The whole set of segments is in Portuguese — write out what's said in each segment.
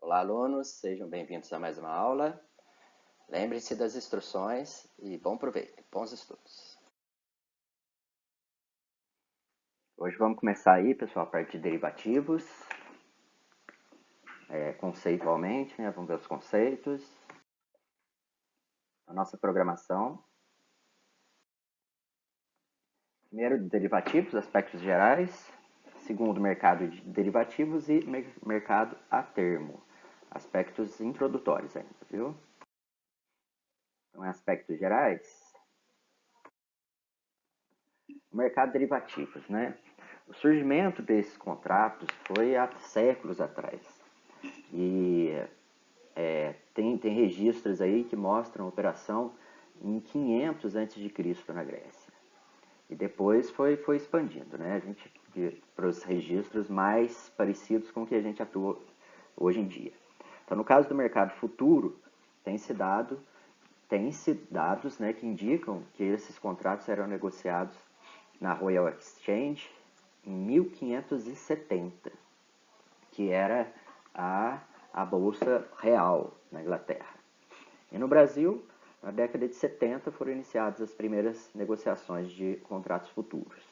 Olá, alunos, sejam bem-vindos a mais uma aula. Lembre-se das instruções e bom proveito, bons estudos. Hoje vamos começar aí, pessoal, a parte de derivativos, conceitualmente, né? Vamos ver os conceitos. A nossa programação. Primeiro, derivativos, aspectos gerais. Segundo, mercado de derivativos e mercado a termo. Aspectos introdutórios ainda, viu? Então, em aspectos gerais, o mercado de derivativos, né? O surgimento desses contratos foi há séculos atrás. E tem registros aí que mostram a operação em 500 a.C. na Grécia. E depois foi expandindo, né? A gente para os registros mais parecidos com o que a gente atua hoje em dia. Então, no caso do mercado futuro, tem-se dados, né, que indicam que esses contratos eram negociados na Royal Exchange em 1570, que era a Bolsa Real na Inglaterra. E no Brasil, na década de 70, foram iniciadas as primeiras negociações de contratos futuros.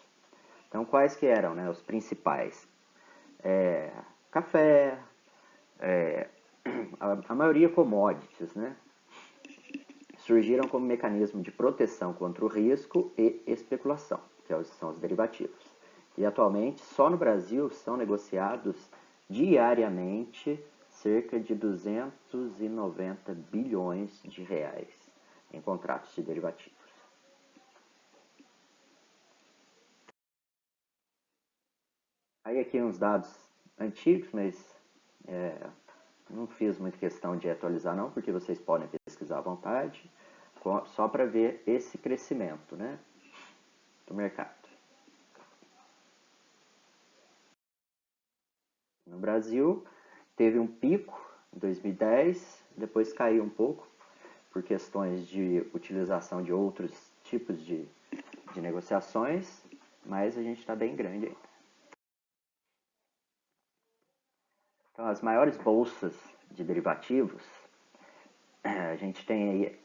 Então, quais que eram, né, os principais? Café, a maioria commodities, né? Surgiram como mecanismo de proteção contra o risco e especulação, que são os derivativos. E atualmente, só no Brasil, são negociados diariamente cerca de 290 bilhões de reais em contratos de derivativos. Aí aqui uns dados antigos, mas não fiz muita questão de atualizar não, porque vocês podem pesquisar à vontade, só para ver esse crescimento, né, do mercado. No Brasil, teve um pico em 2010, depois caiu um pouco por questões de utilização de outros tipos de negociações, mas a gente está bem grande ainda. Então, as maiores bolsas de derivativos, a gente tem aí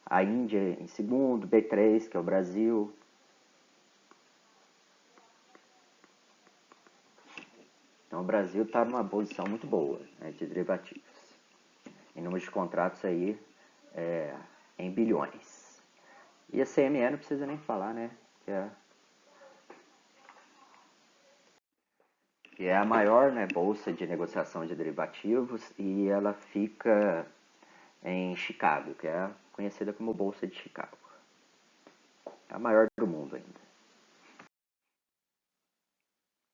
a Índia em segundo, B3, que é o Brasil. Então, o Brasil está numa posição muito boa, né, de derivativos. Em número de contratos aí em bilhões. E a CME não precisa nem falar, né? Que é a maior, né, bolsa de negociação de derivativos, e ela fica em Chicago, que é conhecida como Bolsa de Chicago. É a maior do mundo ainda.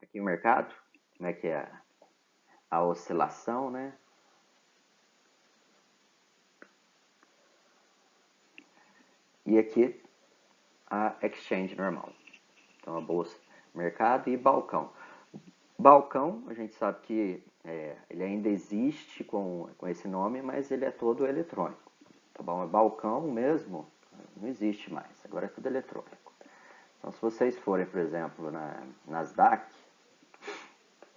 Aqui o mercado, como é que é a oscilação, né? E aqui a exchange normal. Então a bolsa, mercado e balcão. Balcão, a gente sabe que ele ainda existe com esse nome, mas ele é todo eletrônico. Tá bom? É balcão mesmo, não existe mais. Agora é tudo eletrônico. Então, se vocês forem, por exemplo, na Nasdaq,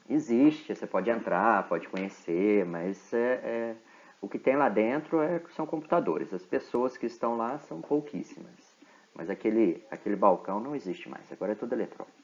existe, você pode entrar, pode conhecer, mas o que tem lá dentro são computadores. As pessoas que estão lá são pouquíssimas. Mas aquele balcão não existe mais, agora é tudo eletrônico.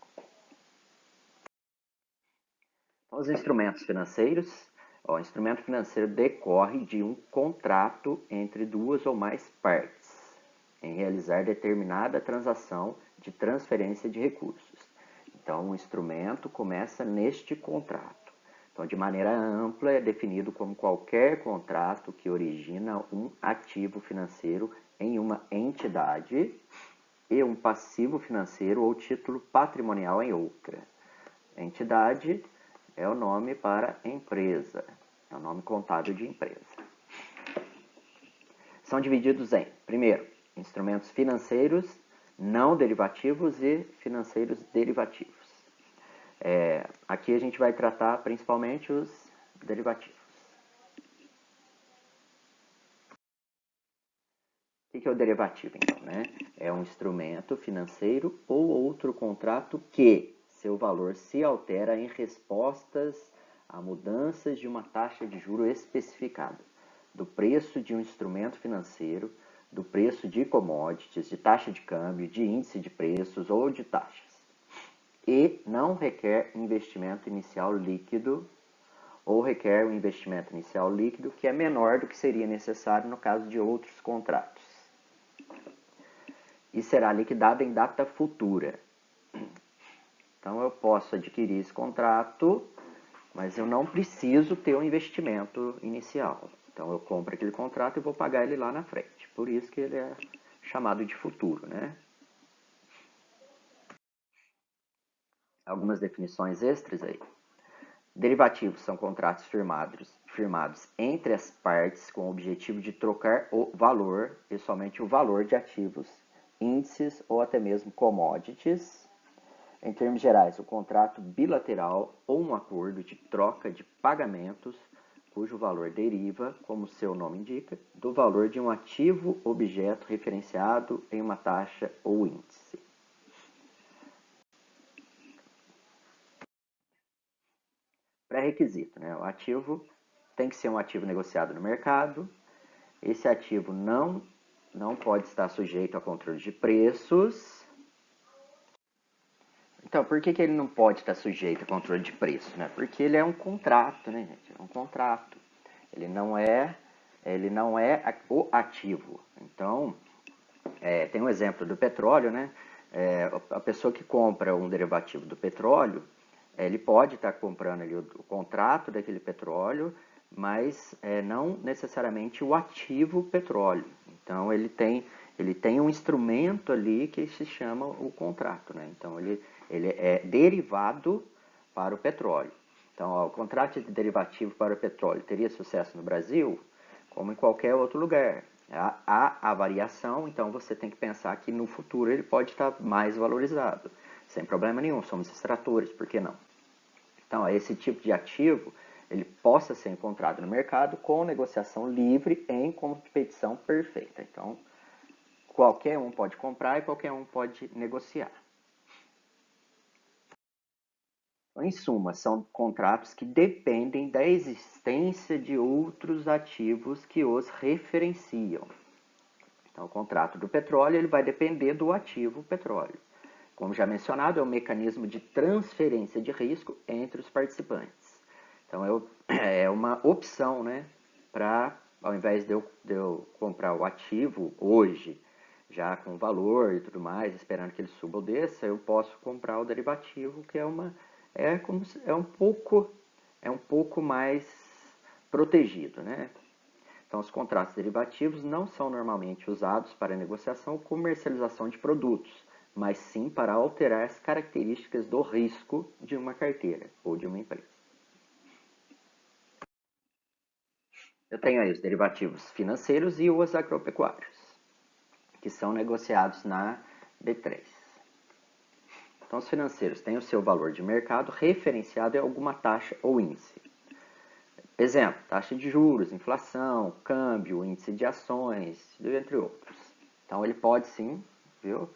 Então, os instrumentos financeiros. O instrumento financeiro decorre de um contrato entre duas ou mais partes em realizar determinada transação de transferência de recursos. Então, o instrumento começa neste contrato. Então, de maneira ampla, é definido como qualquer contrato que origina um ativo financeiro em uma entidade e um passivo financeiro ou título patrimonial em outra. Entidade é o nome para empresa, é o nome contábil de empresa. São divididos em, primeiro, instrumentos financeiros não derivativos e financeiros derivativos. Aqui a gente vai tratar principalmente os derivativos. O que é o derivativo, então, né? É um instrumento financeiro ou outro contrato que seu valor se altera em respostas a mudanças de uma taxa de juro especificada, do preço de um instrumento financeiro, do preço de commodities, de taxa de câmbio, de índice de preços ou de taxas. E não requer investimento inicial líquido ou requer um investimento inicial líquido que é menor do que seria necessário no caso de outros contratos. E será liquidado em data futura. Então eu posso adquirir esse contrato, mas eu não preciso ter um investimento inicial. Então eu compro aquele contrato e vou pagar ele lá na frente. Por isso que ele é chamado de futuro, né? Algumas definições extras aí. Derivativos são contratos firmados entre as partes com o objetivo de trocar o valor, e somente o valor de ativos, índices ou até mesmo commodities. Em termos gerais, o contrato bilateral ou um acordo de troca de pagamentos, cujo valor deriva, como seu nome indica, do valor de um ativo objeto referenciado em uma taxa ou índice. Pré-requisito, né? O ativo tem que ser um ativo negociado no mercado. Esse ativo não pode estar sujeito a controle de preços. Então, por que ele não pode estar sujeito a controle de preço, né? Porque ele é um contrato, né, gente? É um contrato. Ele não é o ativo. Então, tem um exemplo do petróleo, né? A pessoa que compra um derivativo do petróleo, ele pode estar comprando ali o contrato daquele petróleo, mas não necessariamente o ativo petróleo. Então, ele tem um instrumento ali que se chama o contrato, né? Então, ele é derivado para o petróleo. Então, o contrato de derivativo para o petróleo teria sucesso no Brasil, como em qualquer outro lugar. Há a variação, então você tem que pensar que no futuro ele pode estar mais valorizado. Sem problema nenhum, somos extratores, por que não? Então, esse tipo de ativo, ele possa ser encontrado no mercado com negociação livre em competição perfeita. Então, qualquer um pode comprar e qualquer um pode negociar. Em suma, são contratos que dependem da existência de outros ativos que os referenciam. Então, o contrato do petróleo ele vai depender do ativo petróleo. Como já mencionado, é um mecanismo de transferência de risco entre os participantes. Então, é uma opção, né, para, ao invés de eu comprar o ativo hoje, já com valor e tudo mais, esperando que ele suba ou desça, eu posso comprar o derivativo, que é um pouco mais protegido, né? Então, os contratos derivativos não são normalmente usados para negociação ou comercialização de produtos, mas sim para alterar as características do risco de uma carteira ou de uma empresa. Eu tenho aí os derivativos financeiros e os agropecuários, que são negociados na B3. Então, os financeiros têm o seu valor de mercado referenciado em alguma taxa ou índice. Exemplo, taxa de juros, inflação, câmbio, índice de ações, entre outros. Então, ele pode sim, viu,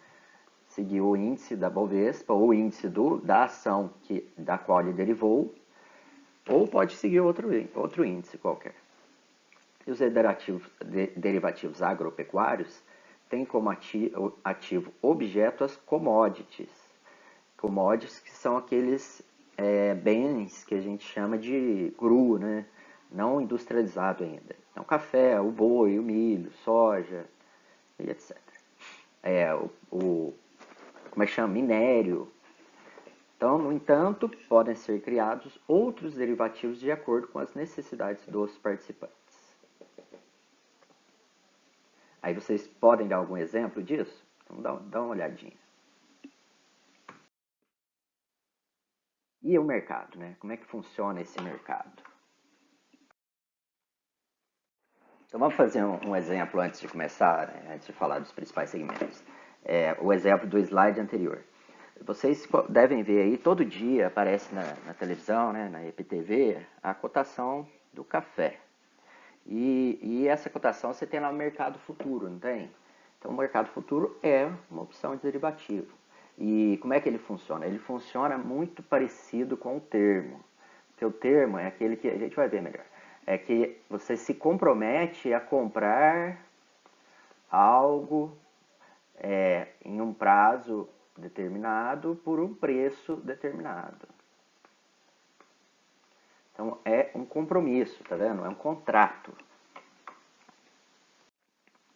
seguir o índice da Bovespa ou o índice da ação da qual ele derivou, ou pode seguir outro índice qualquer. E os derivativos agropecuários têm como ativo objeto as commodities. Commodities que são aqueles bens que a gente chama de cru, né? Não industrializado ainda. Então, café, o boi, o milho, soja, e etc. Como é que chama? Minério. Então, no entanto, podem ser criados outros derivativos de acordo com as necessidades dos participantes. Aí vocês podem dar algum exemplo disso? Então, dá uma olhadinha. E o mercado, né? Como é que funciona esse mercado? Então vamos fazer um exemplo antes de começar, né? Antes de falar dos principais segmentos. O exemplo do slide anterior. Vocês devem ver aí, todo dia aparece na televisão, né, na EPTV, a cotação do café. E essa cotação você tem lá no mercado futuro, não tem? Então o mercado futuro é uma opção de derivativo. E como é que ele funciona? Ele funciona muito parecido com o termo. que o termo é aquele que a gente vai ver melhor. É que você se compromete a comprar algo em um prazo determinado por um preço determinado. Então é um compromisso, tá vendo? É um contrato.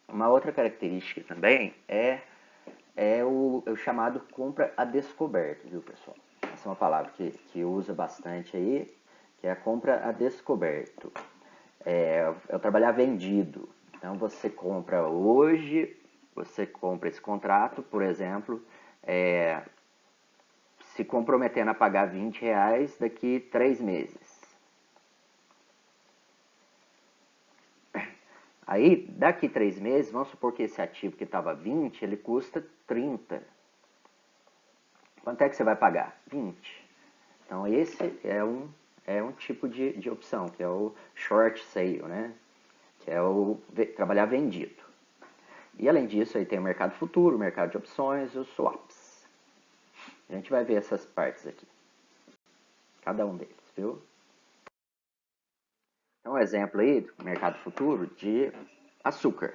Uma outra característica também é o chamado compra a descoberto, viu, pessoal? Essa é uma palavra que usa bastante aí, que é a compra a descoberto. É o trabalhar vendido. Então você compra hoje, você compra esse contrato, por exemplo, se comprometendo a pagar R$20 daqui 3 meses. Aí, daqui 3 meses, vamos supor que esse ativo que estava 20, ele custa 30. Quanto é que você vai pagar? 20. Então, esse é um tipo de opção, que é o short sale, né? Que é o trabalhar vendido. E, além disso, aí tem o mercado futuro, o mercado de opções e os swaps. A gente vai ver essas partes aqui. Cada um deles, viu? Então, um exemplo aí do mercado futuro de açúcar.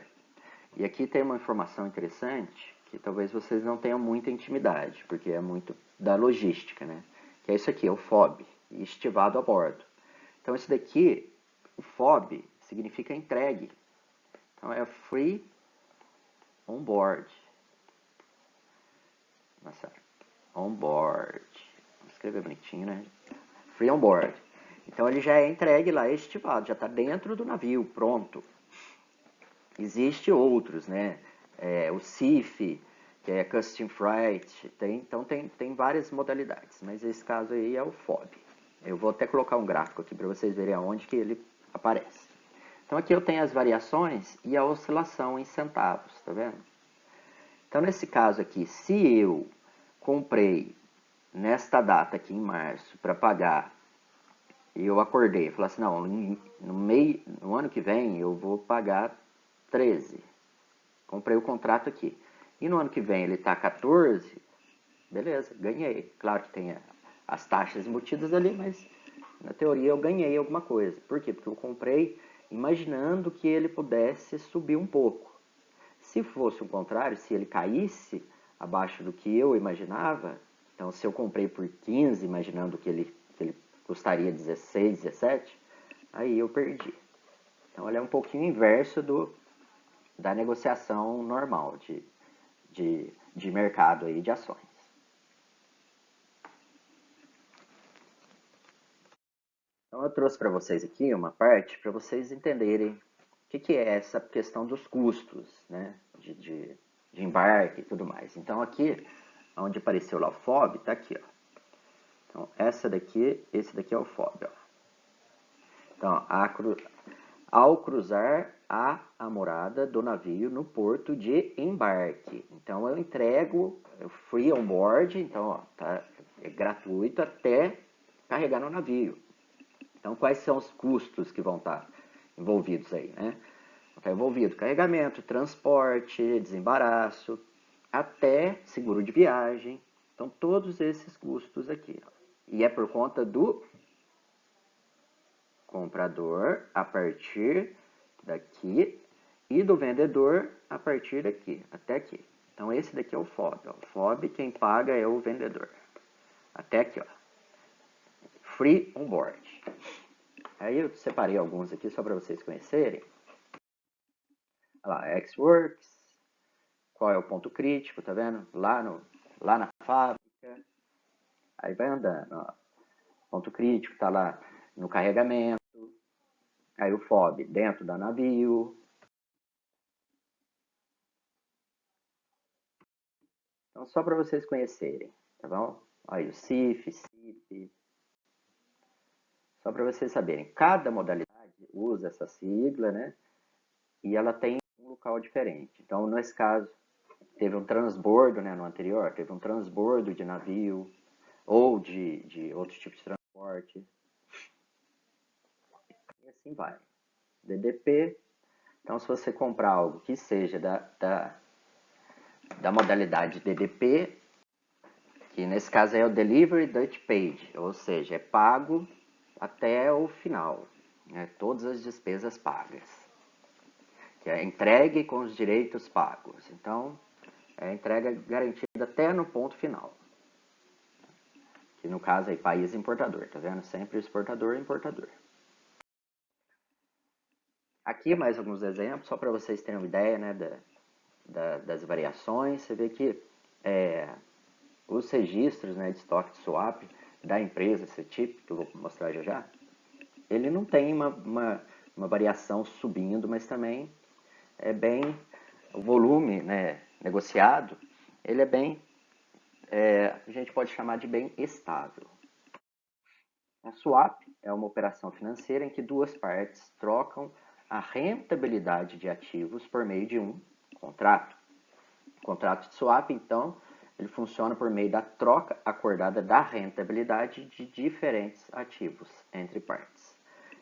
E aqui tem uma informação interessante que talvez vocês não tenham muita intimidade, porque é muito da logística, né? Que é isso aqui, é o FOB, estivado a bordo. Então, esse daqui, o FOB, significa entregue. Então, é Free On Board. Nossa, On Board. Vou escrever bonitinho, né? Free On Board. Então, ele já é entregue lá, estivado, já está dentro do navio, pronto. Existem outros, né? O CIF, que é Custom Freight, então tem várias modalidades, mas esse caso aí é o FOB. Eu vou até colocar um gráfico aqui para vocês verem aonde que ele aparece. Então aqui eu tenho as variações e a oscilação em centavos, tá vendo? Então nesse caso aqui, se eu comprei nesta data aqui em março para pagar, e eu acordei e falei assim, não, no ano que vem eu vou pagar 13. Comprei o contrato aqui. E no ano que vem ele está 14, beleza, ganhei. Claro que tem as taxas embutidas ali, mas na teoria eu ganhei alguma coisa. Por quê? Porque eu comprei imaginando que ele pudesse subir um pouco. Se fosse o contrário, se ele caísse abaixo do que eu imaginava, então se eu comprei por 15, imaginando que ele custaria 16, 17, aí eu perdi. Então ele é um pouquinho inverso da negociação normal de mercado aí de ações. Então eu trouxe para vocês aqui uma parte para vocês entenderem o que é essa questão dos custos, né, de embarque e tudo mais. Então aqui, onde apareceu lá o FOB, está aqui, ó. Então esse daqui é o FOB, ó. Então, ao cruzar a morada do navio no porto de embarque. Então eu entrego o free on board, então ó, é gratuito até carregar no navio. Então quais são os custos que vão estar envolvidos aí, né? Está envolvido carregamento, transporte, desembaraço, até seguro de viagem. Então todos esses custos aqui, ó. E é por conta do comprador a partir daqui e do vendedor a partir daqui, até aqui. Então esse daqui é o FOB. Ó. O FOB quem paga é o vendedor. Até aqui, ó. Free on board. Aí eu separei alguns aqui só para vocês conhecerem. Olha lá, X-Works. Qual é o ponto crítico, tá vendo? Lá na fábrica. Aí vai andando, ó. Ponto crítico tá lá no carregamento. Aí o FOB dentro da navio. Então, só para vocês conhecerem, tá bom? Aí o CIF, CIP. Só para vocês saberem, cada modalidade usa essa sigla, né? E ela tem um local diferente. Então, nesse caso, teve um transbordo, né? No anterior, teve um transbordo de navio ou de outros tipos de transporte. E assim vai. DDP. Então, se você comprar algo que seja da modalidade DDP, que nesse caso é o Delivery Dutch Paid, ou seja, é pago até o final, né? Todas as despesas pagas, que é entregue com os direitos pagos. Então, é a entrega garantida até no ponto final. Que no caso é país importador, tá vendo? Sempre exportador e importador. Aqui mais alguns exemplos, só para vocês terem uma ideia, né, das variações. Você vê que os registros, né, de estoque de swap da empresa, esse tipo, que eu vou mostrar já já, ele não tem uma variação subindo, mas também é bem, o volume, né, negociado, ele é bem, a gente pode chamar de bem estável. A swap é uma operação financeira em que duas partes trocam a rentabilidade de ativos por meio de um contrato. O contrato de swap, então, ele funciona por meio da troca acordada da rentabilidade de diferentes ativos entre partes,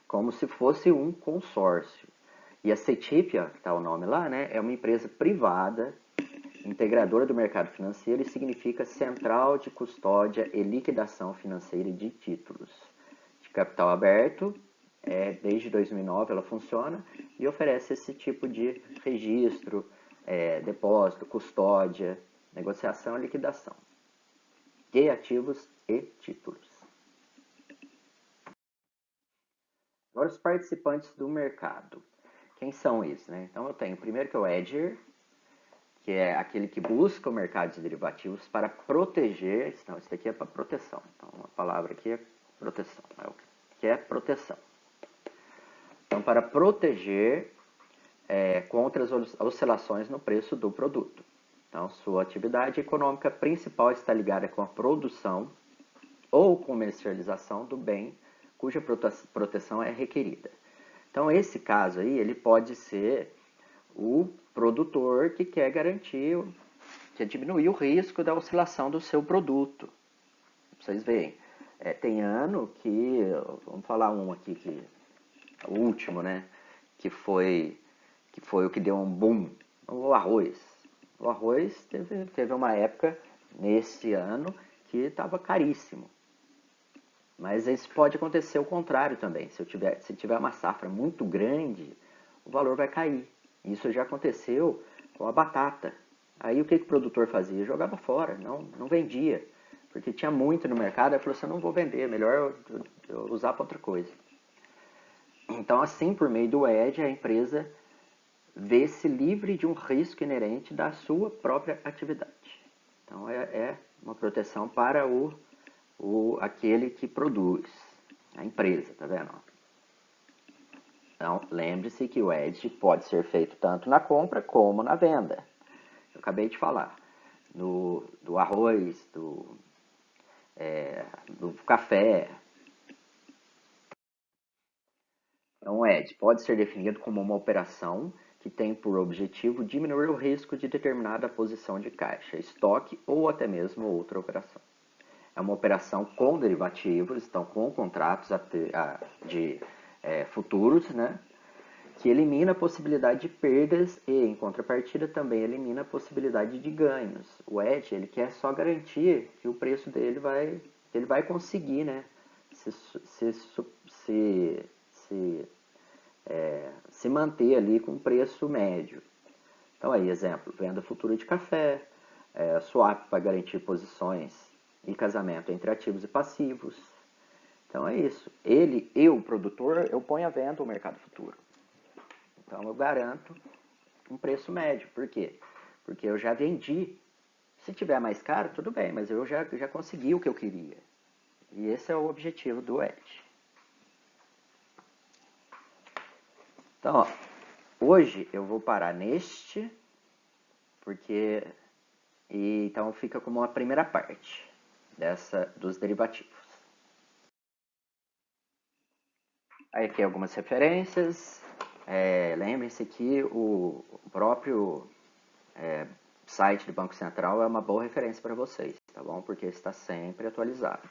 como se fosse um consórcio. E a CETIP, que está o nome lá, né, é uma empresa privada, integradora do mercado financeiro, e significa Central de Custódia e Liquidação Financeira de Títulos. De capital aberto, desde 2009 ela funciona e oferece esse tipo de registro, depósito, custódia, negociação e liquidação de ativos e títulos. Agora os participantes do mercado. Quem são esses, né? Então eu tenho primeiro que é o hedger, que é aquele que busca o mercado de derivativos para proteger. Não, isso aqui é para proteção. Então a palavra aqui é proteção. O que é proteção? Então, para proteger contra as oscilações no preço do produto. Então, sua atividade econômica principal está ligada com a produção ou comercialização do bem cuja proteção é requerida. Então, esse caso aí, ele pode ser o produtor que quer garantir, quer diminuir o risco da oscilação do seu produto. Vocês veem, tem ano que, vamos falar um aqui, que o último, né, que foi o que deu um boom, o arroz. O arroz teve uma época nesse ano que estava caríssimo. Mas isso pode acontecer o contrário também. Se tiver uma safra muito grande, o valor vai cair. Isso já aconteceu com a batata. Aí o que o produtor fazia? Jogava fora, não vendia. Porque tinha muito no mercado, aí falou assim, eu não vou vender, melhor eu usar para outra coisa. Então, assim, por meio do hedge, a empresa vê-se livre de um risco inerente da sua própria atividade. Então, é uma proteção para aquele que produz, a empresa, tá vendo? Então, lembre-se que o hedge pode ser feito tanto na compra como na venda. Eu acabei de falar do arroz, do café. Então, o hedge pode ser definido como uma operação que tem por objetivo diminuir o risco de determinada posição de caixa, estoque ou até mesmo outra operação. É uma operação com derivativos, então com contratos de futuros, né, que elimina a possibilidade de perdas e, em contrapartida, também elimina a possibilidade de ganhos. O hedge, ele quer só garantir que o preço dele ele vai conseguir, né, se manter ali com preço médio. Então aí, exemplo, venda futura de café, swap para garantir posições e casamento entre ativos e passivos. Então é isso. Eu, produtor, eu ponho à venda o mercado futuro. Então eu garanto um preço médio. Por quê? Porque eu já vendi. Se tiver mais caro, tudo bem, mas eu já consegui o que eu queria. E esse é o objetivo do hedge. Então, ó, hoje eu vou parar neste, porque então fica como a primeira parte dos derivativos. Aí aqui algumas referências. Lembrem-se que o próprio site do Banco Central é uma boa referência para vocês, tá bom? Porque está sempre atualizado.